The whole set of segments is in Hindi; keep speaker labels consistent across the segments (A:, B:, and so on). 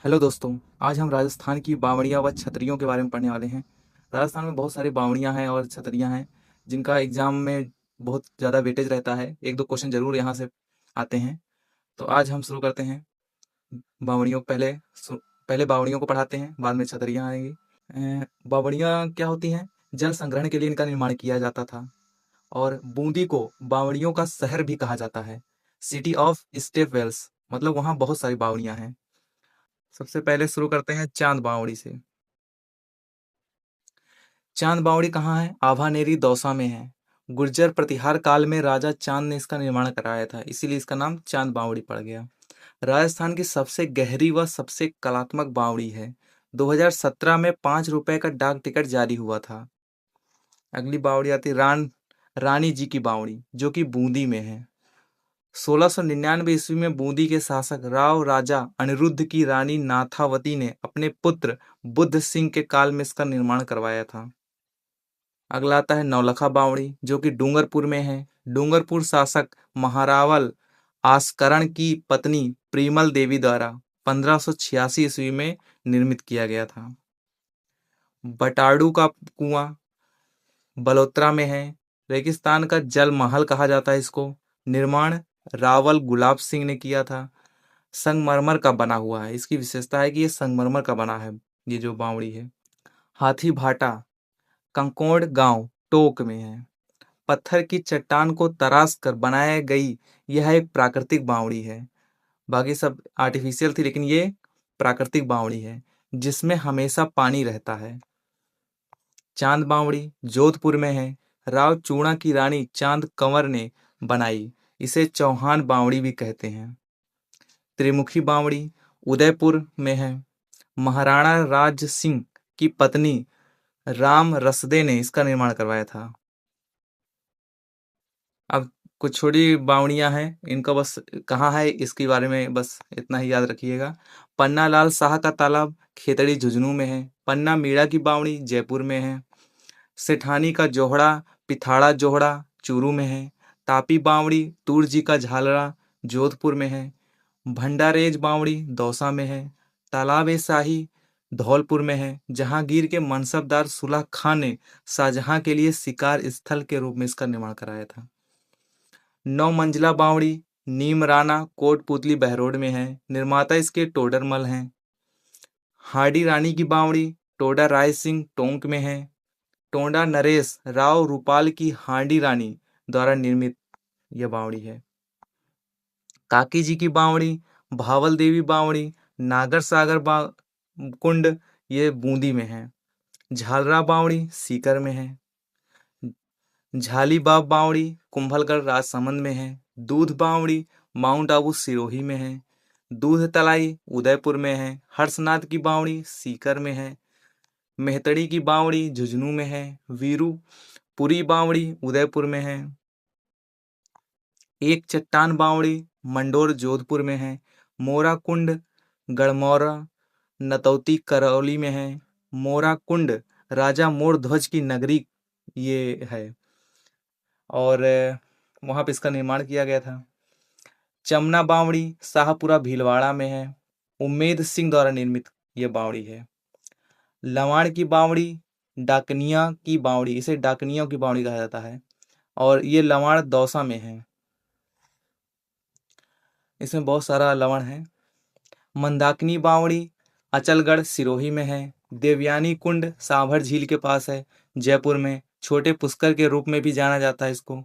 A: हेलो दोस्तों। आज हम राजस्थान की बावड़ियाँ व छतरियों के बारे में पढ़ने वाले हैं। राजस्थान में बहुत सारी बावड़ियाँ हैं और छतरियाँ हैं जिनका एग्जाम में बहुत ज़्यादा वेटेज रहता है। एक दो क्वेश्चन जरूर यहाँ से आते हैं। तो आज हम शुरू करते हैं। बावड़ियों पहले बावड़ियों को पढ़ाते हैं, बाद में छतरियाँ आएंगी। बावड़ियाँ क्या होती हैं? जल संग्रहण के लिए इनका निर्माण किया जाता था। और बूंदी को बावड़ियों का शहर भी कहा जाता है। सिटी ऑफ स्टेप वेल्स, मतलब वहाँ बहुत सारी बावड़ियाँ हैं। सबसे पहले शुरू करते हैं चांद बावड़ी से। चांद बावड़ी कहाँ है? आभानेरी दौसा में है। गुर्जर प्रतिहार काल में राजा चांद ने इसका निर्माण कराया था, इसीलिए इसका नाम चांद बावड़ी पड़ गया। राजस्थान की सबसे गहरी व सबसे कलात्मक बावड़ी है। 2017 में 5 रुपए का डाक टिकट जारी हुआ था। अगली बावड़ी आती रानी जी की बावड़ी, जो कि बूंदी में है। 1699 ईस्वी में बूंदी के शासक राव राजा अनिरुद्ध की रानी नाथावती ने अपने पुत्र बुद्ध सिंह के काल में इसका निर्माण करवाया था। अगला आता है नौलखा बावड़ी, जो कि डूंगरपुर में है। डूंगरपुर शासक महारावल आस्करण की पत्नी प्रीमल देवी द्वारा 1586 ईस्वी में निर्मित किया गया था। बटाड़ू का कुआं बलोत्रा में है। रेगिस्तान का जल महल कहा जाता है इसको। निर्माण रावल गुलाब सिंह ने किया था। संगमरमर का बना हुआ है। इसकी विशेषता है कि ये संगमरमर का बना है, ये जो बावड़ी है। हाथी भाटा कंकोड़ गांव टोक में है। पत्थर की चट्टान को तराश कर बनाया गई यह एक प्राकृतिक बावड़ी है। बाकी सब आर्टिफिशियल थी, लेकिन ये प्राकृतिक बावड़ी है जिसमें हमेशा पानी रहता है। चांद बावड़ी जोधपुर में है। राव चूड़ा की रानी चांद कंवर ने बनाई। इसे चौहान बावड़ी भी कहते हैं। त्रिमुखी बावड़ी उदयपुर में है। महाराणा राज सिंह की पत्नी राम रसदे ने इसका निर्माण करवाया था। अब कुछ छोटी बावड़ियां हैं, इनका बस कहाँ है इसके बारे में बस इतना ही याद रखिएगा। पन्ना लाल शाह का तालाब खेतड़ी झुंझुनू में है। पन्ना मीणा की बावड़ी जयपुर में है। सेठानी का जोहड़ा पिथाड़ा जोहड़ा चूरू में है। तापी बावड़ी तुरजी का झालरा जोधपुर में है। भंडारेज बावड़ी दौसा में है। तालाब ए शाही धौलपुर में है। जहांगीर के मनसबदार सुलह खान ने शाहजहां के लिए शिकार स्थल के रूप में इसका निर्माण कराया था। 9 मंजिला बावड़ी नीमराना कोटपुतली बहरोड में है। निर्माता इसके टोडरमल हैं। हाडी रानी की बावड़ी टोडा राय सिंह टोंक में है। टोंडा नरेश राव रूपाल की हांडी रानी द्वारा निर्मित यह बावड़ी है। काकी जी की बावड़ी भावल देवी बावड़ी नागर सागर कुंड ये बूंदी में है। झालरा बावड़ी सीकर में है। झालीबाग बावड़ी कुंभलगढ़ राजसमंद में है। दूध बावड़ी माउंट आबू सिरोही में है। दूध तलाई उदयपुर में है। हर्षनाथ की बावड़ी सीकर में है। मेहतड़ी की बावड़ी झुंझुनू में है। वीरू पुरी बावड़ी उदयपुर में है। एक चट्टान बावड़ी मंडोर जोधपुर में है। मोरा कुंड गढ़मौरा नतौती करौली में है। मोरा कुंड राजा मोर ध्वज की नगरी ये है और वहां पे इसका निर्माण किया गया था। चमना बावड़ी शाहपुरा भीलवाड़ा में है। उम्मेद सिंह द्वारा निर्मित यह बावड़ी है। लवाड़ की बावड़ी डाकनिया की बावड़ी, इसे डाकनियों की बावड़ी कहा जाता है और ये लवाड़ दौसा में है। इसमें बहुत सारा लवण है। मंदाकिनी बावड़ी अचलगढ़ सिरोही में है। देवयानी कुंड सांभर झील के पास है जयपुर में। छोटे पुष्कर के रूप में भी जाना जाता है इसको।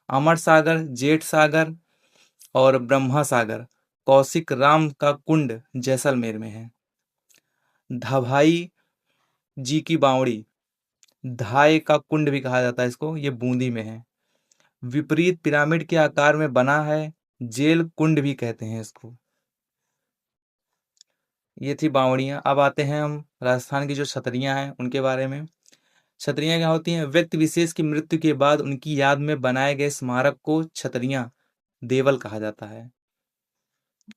A: अमर सागर जेठ सागर और ब्रह्मा सागर कौशिक राम का कुंड जैसलमेर में है। धभाई जी की बावड़ी धाय का कुंड भी कहा जाता है इसको, ये बूंदी में है। विपरीत पिरामिड के आकार में बना है, जेल कुंड भी कहते हैं इसको। ये थी बावड़ियां। अब आते हैं हम राजस्थान की जो छतरियां हैं उनके बारे में। छतरियां क्या होती हैं? व्यक्ति विशेष की मृत्यु के बाद उनकी याद में बनाए गए स्मारक को छतरियां देवल कहा जाता है।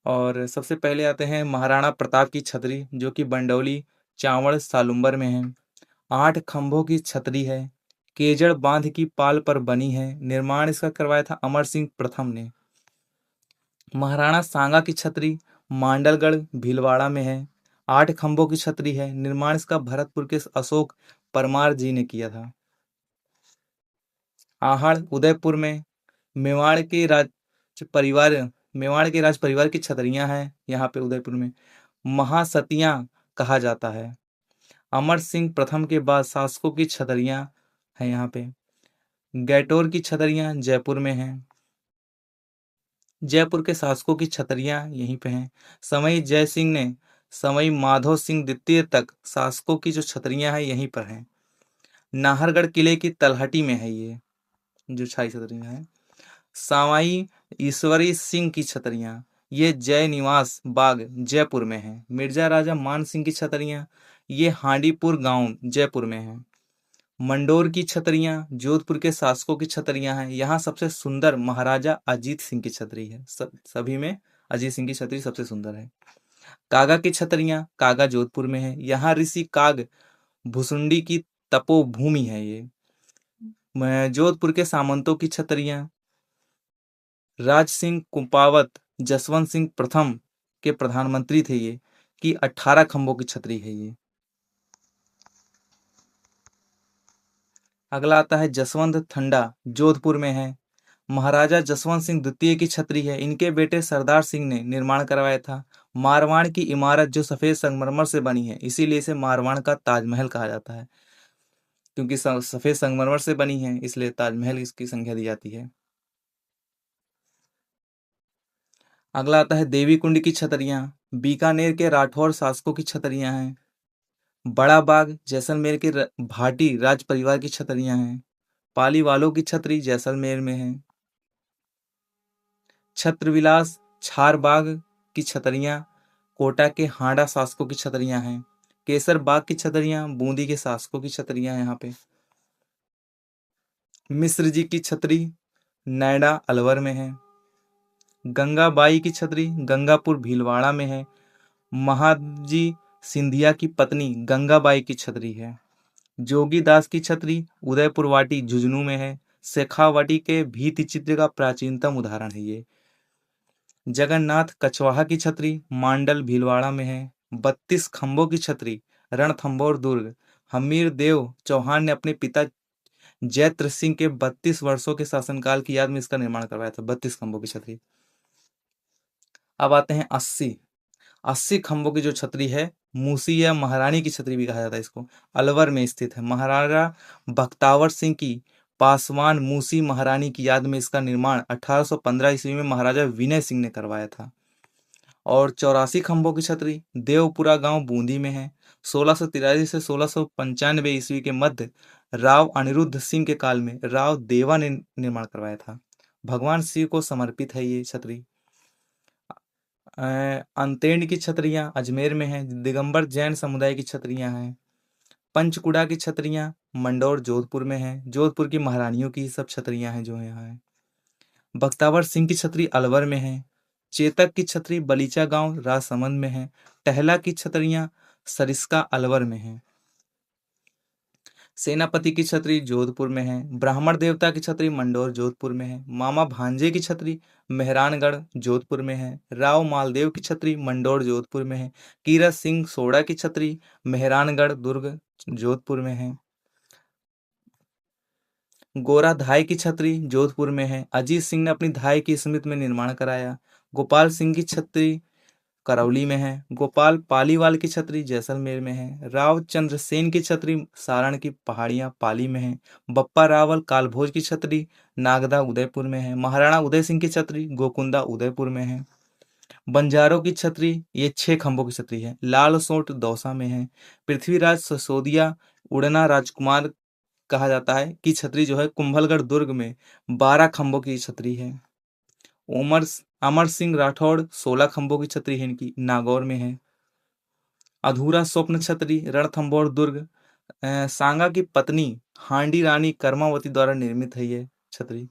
A: और सबसे पहले आते हैं महाराणा प्रताप की छतरी, जो कि बंडौली चावड़ सालुंबर में है। 8 खंभों की छतरी है। केजड़ बांध की पाल पर बनी है। निर्माण इसका करवाया था अमर सिंह प्रथम ने। महाराणा सांगा की छतरी मांडलगढ़ भीलवाड़ा में है। 8 खंभों की छतरी है। निर्माण इसका भरतपुर के अशोक परमार जी ने किया था। आहड़ उदयपुर में। मेवाड़ के राज परिवार मेवाड़ के राज परिवार की छतरियां हैं यहाँ पे उदयपुर में। महासतियां कहा जाता है। अमर सिंह प्रथम के बाद शासकों की छतरियां हैं यहाँ पे। गैटोर की छतरियां जयपुर में हैं। जयपुर के शासकों की छतरियां यहीं पे हैं। सवाई जय सिंह ने सवाई माधो सिंह द्वितीय तक शासकों की जो छतरियां हैं यहीं पर हैं। नाहरगढ़ किले की तलहटी में है ये जो छाई छतरियां हैं। सवाई ईश्वरी सिंह की छतरियां ये जय निवास बाग जयपुर में है। मिर्जा राजा मान सिंह की छतरियां ये हांडीपुर गांव जयपुर में है। मंडोर की छतरियां जोधपुर के शासकों की छतरियां हैं। यहाँ सबसे सुंदर महाराजा अजीत सिंह की छतरी है। सभी में अजीत सिंह की छतरी सबसे सुंदर है। कागा की छतरियां कागा जोधपुर में है। यहाँ ऋषि काग भुसुंडी की तपोभूमि है ये। जोधपुर के सामंतों की छतरियां राज सिंह कुंपावत जसवंत सिंह प्रथम के प्रधानमंत्री थे ये कि 18 खंभों की छतरी है ये। अगला आता है जसवंत ठंडा जोधपुर में है। महाराजा जसवंत सिंह द्वितीय की छतरी है। इनके बेटे सरदार सिंह ने निर्माण करवाया था। मारवाड़ की इमारत जो सफेद संगमरमर से बनी है इसीलिए इसे मारवाड़ का ताजमहल कहा जाता है। क्योंकि सफेद संगमरमर से बनी है इसलिए ताजमहल इसकी संज्ञा दी जाती है। अगला आता है देवी कुंड की छतरियां बीकानेर के राठौर शासकों की छतरियां हैं। बड़ा बाग जैसलमेर के भाटी राज परिवार की छतरियां हैं। पाली वालों की छतरी जैसलमेर में है। छत्रविलास छार बाग की छतरियां कोटा के हांडा शासकों की छतरियां हैं। केसर बाग की छतरियां बूंदी के शासकों की छतरियां हैं यहाँ पे। मिश्र जी की छतरी नैडा अलवर में है। गंगाबाई की छतरी गंगापुर भीलवाड़ा में है। महाजी सिंधिया की पत्नी गंगाबाई की छतरी है। जोगी दास की छतरी उदयपुर वाटी झुंझुनू में है। शेखावाटी के भीति चित्र का प्राचीनतम उदाहरण है ये। जगन्नाथ कछवाहा की छतरी मांडल भीलवाड़ा में है। 32 खंभों की छतरी रणथंभौर दुर्ग हमीर देव चौहान ने अपने पिता जैत्र सिंह के 32 वर्षों के शासनकाल की याद में इसका निर्माण करवाया था। 32 खंभों की छतरी। अब आते हैं 80 खंभों की जो छतरी है मूसी या महारानी की छतरी भी कहा जाता है इसको। अलवर में स्थित है। महाराजा बख्तावर सिंह की पासवान मूसी महारानी की याद में इसका निर्माण 1815 ईस्वी में महाराजा विनय सिंह ने करवाया था। और 84 खंभों की छतरी देवपुरा गांव बूंदी में है। 1683 से 1695 ईस्वी के मध्य राव अनिरुद्ध सिंह के काल में राव देवा ने निर्माण करवाया था। भगवान शिव को समर्पित है ये छतरी। अंतेंड की छतरियां अजमेर में है। दिगंबर जैन समुदाय की छतरियां हैं। पंचकुड़ा की छतरियां मंडौर जोधपुर में है। जोधपुर की महारानियों की सब छतरियां हैं जो यहाँ है। बख्तावर सिंह की छतरी अलवर में है। चेतक की छतरी बलीचा गांव राजसमंद में है। टहला की छतरियां सरिस्का अलवर में है। सेनापति की छतरी जोधपुर में है। ब्राह्मण देवता की छतरी मंडौर जोधपुर में है। मामा भांजे की छतरी मेहरानगढ़ जोधपुर में है। राव मालदेव की छतरी मंडौर जोधपुर में है। कीरत सिंह सोड़ा की छतरी मेहरानगढ़ दुर्ग जोधपुर में है। गोरा धाय की छतरी जोधपुर में है। अजीत सिंह ने अपनी धाय की स्मृति में निर्माण कराया। गोपाल सिंह की छतरी करौली में है। गोपाल पालीवाल की छतरी जैसलमेर में है। राव चंद्रसेन की छतरी सारण की पहाड़ियां पाली में है। बप्पा रावल कालभोज की छतरी नागदा उदयपुर में है। महाराणा उदय सिंह की छतरी गोकुंदा उदयपुर में है। बंजारों की छतरी ये 6 खंभों की छतरी है। लाल सोट दौसा में है। पृथ्वीराज ससोदिया उड़ना राजकुमार कहा जाता है कि छतरी जो है कुंभलगढ़ दुर्ग में 12 खंभों की छतरी है। उमर अमर सिंह राठौड़ 16 खंभों की छतरी है इनकी नागौर में है। अधूरा स्वप्न छतरी रणथंभौर दुर्ग सांगा की पत्नी हांडी रानी कर्मावती द्वारा निर्मित है ये छतरी।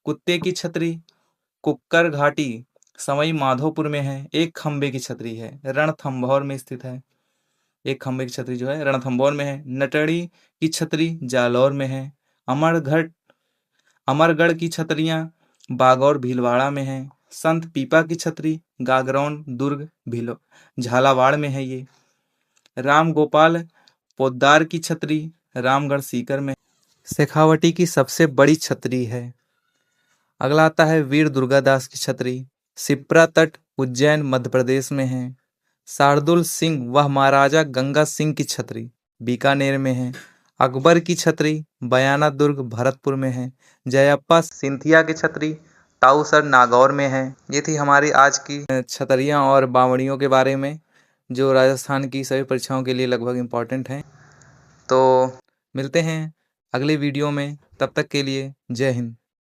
A: कुत्ते की छतरी कुक्कर घाटी सवाई माधोपुर में है। 1 खंभे की छतरी है रणथंभौर में स्थित है। 1 खंभे की छतरी जो है रणथंभौर में है। नटड़ी की छतरी जालौर में है। अमरगढ़ की छतरियां बागौर भीलवाड़ा में है। संत पीपा की छतरी, गागरौन, दुर्ग, भीलो, झालावाड़ में है ये। राम गोपाल पोद्दार की छतरी, रामगढ़ सीकर में। शेखावटी की सबसे बड़ी छतरी है। अगला आता है वीर दुर्गादास की छतरी, सिप्रा तट, उज्जैन, मध्य प्रदेश में है। शार्दुल सिंह वह महाराजा गंगा सिंह की छतरी, बीकानेर में है। अकबर की छतरी, बयाना दुर्ग, भरतपुर में है। जयप्पा सिंथिया की छतरी, ताऊसर, नागौर में है। ये थी हमारी आज की छतरियाँ और बावड़ियों के बारे में, जो राजस्थान की सभी परीक्षाओं के लिए लगभग इम्पोर्टेंट हैं। तो मिलते हैं अगले वीडियो में, तब तक के लिए जय हिंद।